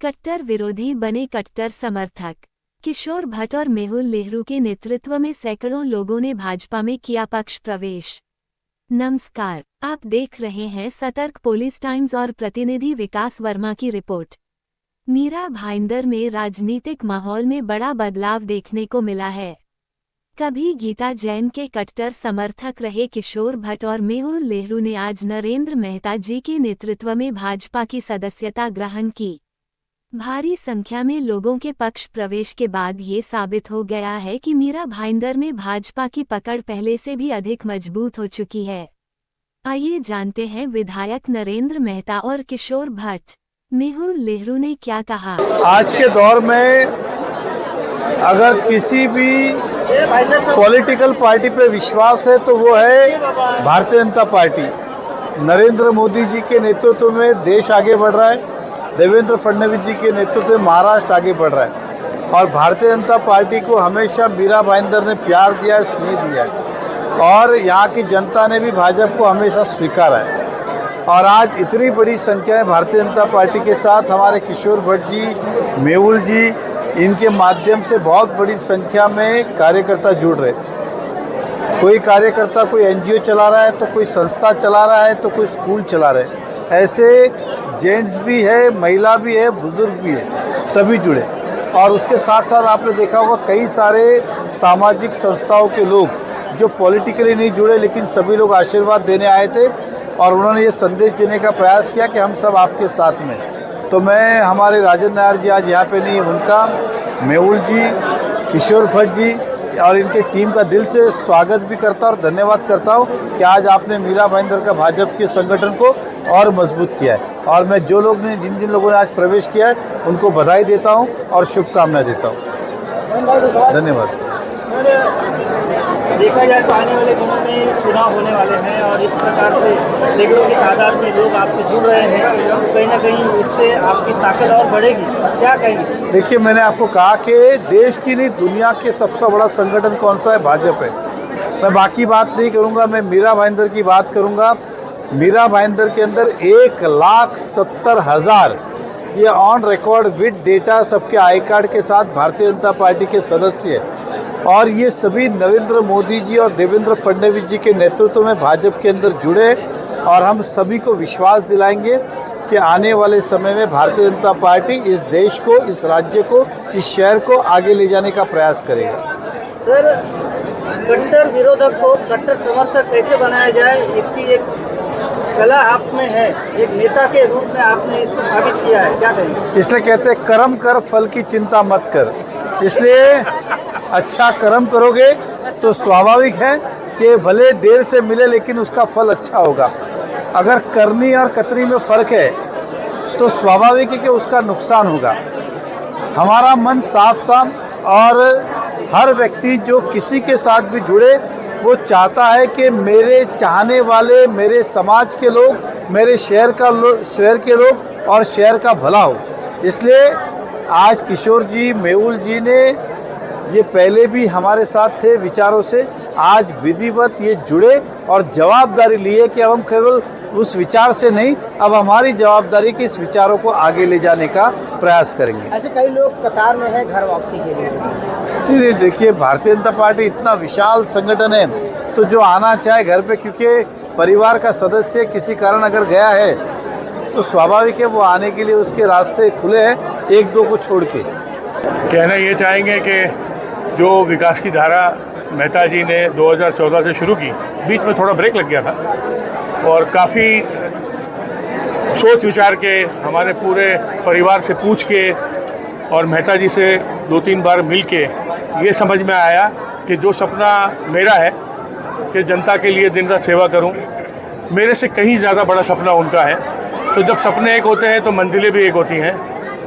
कट्टर विरोधी बने कट्टर समर्थक। किशोर भट्ट और मेहुल नेहरू के नेतृत्व में सैकड़ों लोगों ने भाजपा में किया पक्ष प्रवेश। नमस्कार, आप देख रहे हैं सतर्क पुलिस टाइम्स और प्रतिनिधि विकास वर्मा की रिपोर्ट। मीरा भाईंदर में राजनीतिक माहौल में बड़ा बदलाव देखने को मिला है। कभी गीता जैन के कट्टर समर्थक रहे किशोर भट्ट और मेहुल नेहरू ने आज नरेंद्र मेहता जी के नेतृत्व में भाजपा की सदस्यता ग्रहण की। भारी संख्या में लोगों के पक्ष प्रवेश के बाद ये साबित हो गया है कि मीरा भाईंदर में भाजपा की पकड़ पहले से भी अधिक मजबूत हो चुकी है। आइए जानते हैं विधायक नरेंद्र मेहता और किशोर भट्ट मेहुल नेहरू ने क्या कहा। आज के दौर में अगर किसी भी पॉलिटिकल पार्टी पे विश्वास है तो वो है भारतीय जनता पार्टी। नरेंद्र मोदी जी के नेतृत्व में देश आगे बढ़ रहा है, देवेंद्र फडणवीस जी के नेतृत्व में महाराष्ट्र आगे बढ़ रहा है और भारतीय जनता पार्टी को हमेशा मीरा भाईंदर ने प्यार दिया, स्नेह दिया है और यहाँ की जनता ने भी भाजपा को हमेशा स्वीकारा है। और आज इतनी बड़ी संख्या में भारतीय जनता पार्टी के साथ हमारे किशोर भट्ट जी, मेहुल जी, इनके माध्यम से बहुत बड़ी संख्या में कार्यकर्ता जुड़ रहे। कोई कार्यकर्ता कोई एनजीओ चला रहा है तो कोई संस्था चला रहा है तो कोई स्कूल चला रहे। ऐसे जेंट्स भी है, महिला भी है, बुजुर्ग भी है, सभी जुड़े। और उसके साथ साथ आपने देखा होगा कई सारे सामाजिक संस्थाओं के लोग जो पॉलिटिकली नहीं जुड़े लेकिन सभी लोग आशीर्वाद देने आए थे और उन्होंने ये संदेश देने का प्रयास किया कि हम सब आपके साथ में। तो मैं हमारे राजेंद्र नायर जी आज यहाँ पे नहीं है, उनका, मेहुल जी, किशोर भट्ट जी और इनके टीम का दिल से स्वागत भी करता और धन्यवाद करता हूँ कि आज आपने मीरा भाईंदर का भाजपा के संगठन को और मजबूत किया है। और मैं जो लोग ने जिन लोगों ने आज प्रवेश किया है उनको बधाई देता हूँ और शुभकामनाएं देता हूँ। धन्यवाद। देखा जाए तो आने वाले दिनों में चुनाव होने वाले हैं और इस प्रकार से सैकड़ों की तादाद में लोग आपसे जुड़ रहे हैं, तो कहीं ना कहीं इससे आपकी ताकत और बढ़ेगी, क्या कहेंगे? देखिए, मैंने आपको कहा कि देश की नहीं दुनिया के सबसे बड़ा संगठन कौन सा है? भाजपा है। मैं बाकी बात नहीं करूँगा, मैं मीरा भाईंदर की बात करूँगा। मीरा भाईंदर के अंदर 1,70,000 ये ऑन रिकॉर्ड विद डेटा सबके आई कार्ड के साथ भारतीय जनता पार्टी के सदस्य और ये सभी नरेंद्र मोदी जी और देवेंद्र फडणवीस जी के नेतृत्व में भाजपा के अंदर जुड़े और हम सभी को विश्वास दिलाएंगे कि आने वाले समय में भारतीय जनता पार्टी इस देश को, इस राज्य को, इस शहर को आगे ले जाने का प्रयास करेगा। सर, कट्टर विरोधक को कट्टर समर्थक कैसे बनाया जाए, इसकी एक कला आप में है, एक नेता के रूप में आपने इसको साबित किया है, क्या कहेंगे? इसलिए कहते हैं कर्म कर फल की चिंता मत कर। इसलिए अच्छा कर्म करोगे तो स्वाभाविक है कि भले देर से मिले लेकिन उसका फल अच्छा होगा। अगर करनी और कतरी में फ़र्क है तो स्वाभाविक है कि उसका नुकसान होगा। हमारा मन साफ था और हर व्यक्ति जो किसी के साथ भी जुड़े वो चाहता है कि मेरे चाहने वाले, मेरे समाज के लोग, मेरे शहर के लोग और शहर का भला हो। इसलिए आज किशोर जी, मेहुल जी ने ये पहले भी हमारे साथ थे विचारों से, आज विधिवत ये जुड़े और जवाबदारी लिए कि अब हम केवल उस विचार से नहीं, अब हमारी जवाबदारी कि इस विचारों को आगे ले जाने का प्रयास करेंगे। ऐसे कई लोग कतार में हैं घर वापसी के लिए। नहीं, देखिए, भारतीय जनता पार्टी इतना विशाल संगठन है तो जो आना चाहे घर पे, क्योंकि परिवार का सदस्य किसी कारण अगर गया है तो स्वाभाविक है वो आने के लिए उसके रास्ते खुले हैं, एक दो को छोड़ के। कहना ये चाहेंगे कि जो विकास की धारा मेहता जी ने 2014 से शुरू की, बीच में थोड़ा ब्रेक लग गया था और काफ़ी सोच विचार के हमारे पूरे परिवार से पूछ के और मेहता जी से 2-3 बार मिल के ये समझ में आया कि जो सपना मेरा है कि जनता के लिए दिन रात सेवा करूं, मेरे से कहीं ज़्यादा बड़ा सपना उनका है। तो जब सपने एक होते हैं तो मंजिलें भी एक होती हैं।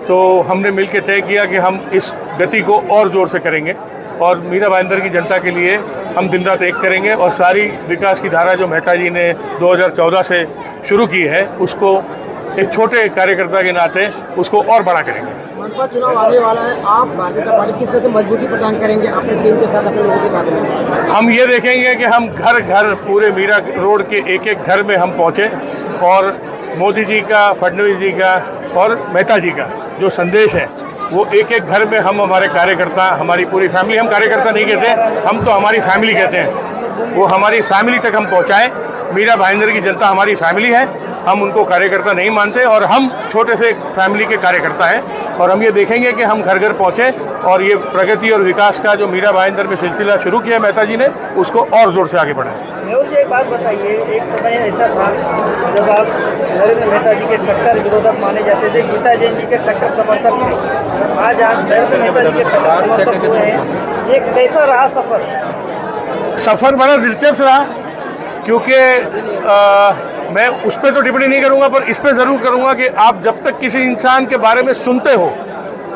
तो हमने मिल के तय किया कि हम इस गति को और ज़ोर से करेंगे और मीरा भाईंदर की जनता के लिए हम दिन रात एक करेंगे और सारी विकास की धारा जो मेहता जी ने 2014 से शुरू की है उसको एक छोटे कार्यकर्ता के नाते उसको और बड़ा करेंगे। मनपा चुनाव आने वाला है, आप भारतीय जनता पार्टी किस तरह से मजबूती प्रदान करेंगे अपनी टीम के साथ, अपने लोगों के साथ में? हम ये देखेंगे कि हम घर घर पूरे मीरा रोड के एक एक घर में हम पहुँचे और मोदी जी का, फडणवीस जी का और मेहता जी का जो संदेश है वो एक एक घर में हम हमारे कार्यकर्ता, हमारी पूरी फैमिली, हम कार्यकर्ता नहीं कहते, हम तो हमारी फैमिली कहते हैं, वो हमारी फैमिली तक हम पहुँचाएँ। मीरा भाईंदर की जनता हमारी फैमिली है, हम उनको कार्यकर्ता नहीं मानते और हम छोटे से फैमिली के कार्यकर्ता हैं और हम ये देखेंगे कि हम घर घर पहुँचे और ये प्रगति और विकास का जो मीरा भाईंदर में सिलसिला शुरू किया मेहता जी ने, उसको और ज़ोर से आगे बढ़ाएं। मेहुल जी, एक बात बताइए, एक समय ऐसा था जब आप नरेंद्र मेहता जी के कट्टर विरोधक माने जाते थे, गीता जैन जी के कट्टर समर्थक थे, आज आप नरेंद्र मेहता जी के कट्टर समर्थक हुए हैं, ये कैसा रहा सफ़र? सफ़र बड़ा दिलचस्प रहा, क्योंकि मैं उस पर तो टिप्पणी नहीं करूंगा, पर इस पर ज़रूर करूंगा कि आप जब तक किसी इंसान के बारे में सुनते हो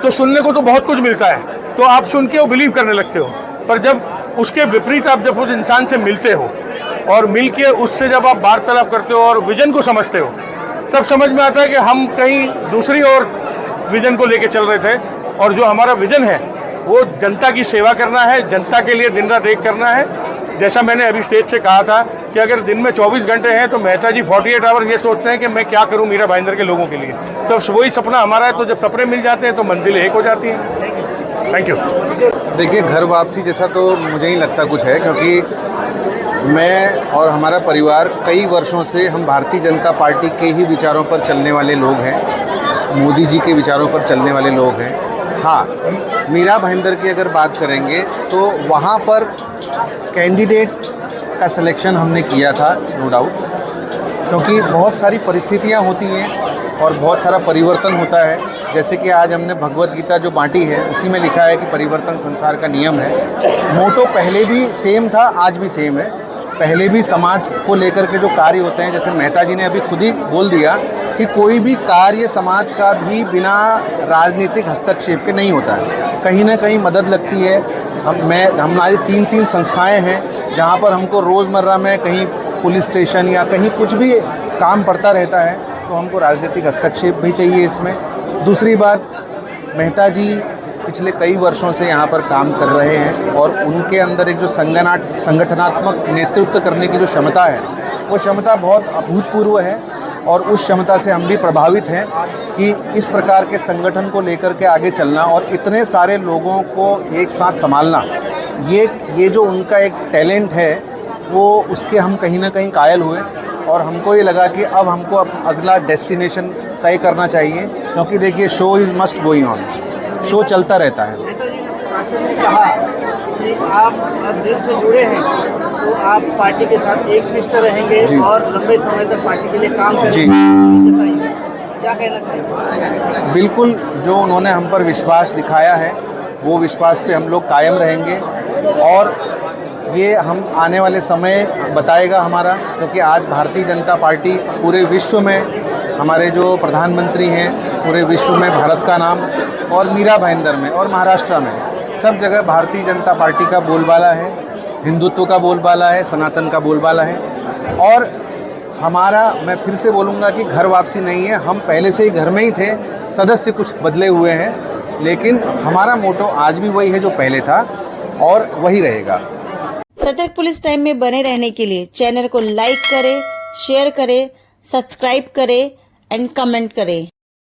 तो सुनने को तो बहुत कुछ मिलता है, तो आप सुन के वो बिलीव करने लगते हो, पर जब उसके विपरीत आप जब उस इंसान से मिलते हो और मिल के उससे जब आप वार्तालाप करते हो और विजन को समझते हो, तब समझ में आता है कि हम कहीं दूसरी ओर विजन को लेके चल रहे थे और जो हमारा विजन है वो जनता की सेवा करना है, जनता के लिए दिन रात एक करना है। जैसा मैंने अभी स्टेज से कहा था कि अगर दिन में 24 घंटे हैं तो मेहता जी 48 आवर ये सोचते हैं कि मैं क्या करूं मीरा भाईंदर के लोगों के लिए, तो वही सपना हमारा है। तो जब सपने मिल जाते हैं तो मंजिलें एक हो जाती हैं। Thank you. देखिए, घर वापसी जैसा तो मुझे नहीं लगता कुछ है, क्योंकि मैं और हमारा परिवार कई वर्षों से हम भारतीय जनता पार्टी के ही विचारों पर चलने वाले लोग हैं, मोदी जी के विचारों पर चलने वाले लोग हैं। हाँ, मीरा भाईंदर की अगर बात करेंगे तो वहाँ पर कैंडिडेट का सिलेक्शन हमने किया था, नो डाउट, क्योंकि बहुत सारी परिस्थितियाँ होती हैं और बहुत सारा परिवर्तन होता है। जैसे कि आज हमने भगवत गीता जो बांटी है उसी में लिखा है कि परिवर्तन संसार का नियम है। मोटो पहले भी सेम था, आज भी सेम है। पहले भी समाज को लेकर के जो कार्य होते हैं, जैसे मेहता जी ने अभी खुद ही बोल दिया कि कोई भी कार्य समाज का भी बिना राजनीतिक हस्तक्षेप के नहीं होता है, कहीं ना कहीं मदद लगती है। हमारी 3 संस्थाएं हैं जहां पर हमको रोज़मर्रा में कहीं पुलिस स्टेशन या कहीं कुछ भी काम पड़ता रहता है, तो हमको राजनीतिक हस्तक्षेप भी चाहिए इसमें। दूसरी बात, मेहता जी पिछले कई वर्षों से यहाँ पर काम कर रहे हैं और उनके अंदर एक जो संगठनात्मक नेतृत्व करने की जो क्षमता है, वो क्षमता बहुत अभूतपूर्व है और उस क्षमता से हम भी प्रभावित हैं कि इस प्रकार के संगठन को लेकर के आगे चलना और इतने सारे लोगों को एक साथ संभालना, ये जो उनका एक टैलेंट है, वो उसके हम कहीं ना कहीं कायल हुए और हमको ये लगा कि अब हमको अगला डेस्टिनेशन तय करना चाहिए, क्योंकि देखिए show is must going on, show चलता रहता है। कहा कि आप दिल से जुड़े हैं तो आप पार्टी के साथ एकनिष्ठ रहेंगे और लंबे समय तक पार्टी के लिए काम करेंगे, क्या कहना चाहिए? बिल्कुल, जो उन्होंने हम पर विश्वास दिखाया है वो विश्वास पे हम लोग कायम रहेंगे और ये हम आने वाले समय बताएगा हमारा, क्योंकि आज भारतीय जनता पार्टी पूरे विश्व में, हमारे जो प्रधानमंत्री हैं पूरे विश्व में भारत का नाम, और मीरा भाईंदर में और महाराष्ट्र में सब जगह भारतीय जनता पार्टी का बोलबाला है, हिंदुत्व का बोलबाला है, सनातन का बोलबाला है। और हमारा, मैं फिर से बोलूँगा कि घर वापसी नहीं है, हम पहले से ही घर में ही थे, सदस्य कुछ बदले हुए हैं, लेकिन हमारा मोटो आज भी वही है जो पहले था और वही रहेगा। सतर्क पुलिस टाइम में बने रहने के लिए चैनल को लाइक करें, शेयर करें, सब्सक्राइब करें एंड कमेंट करें।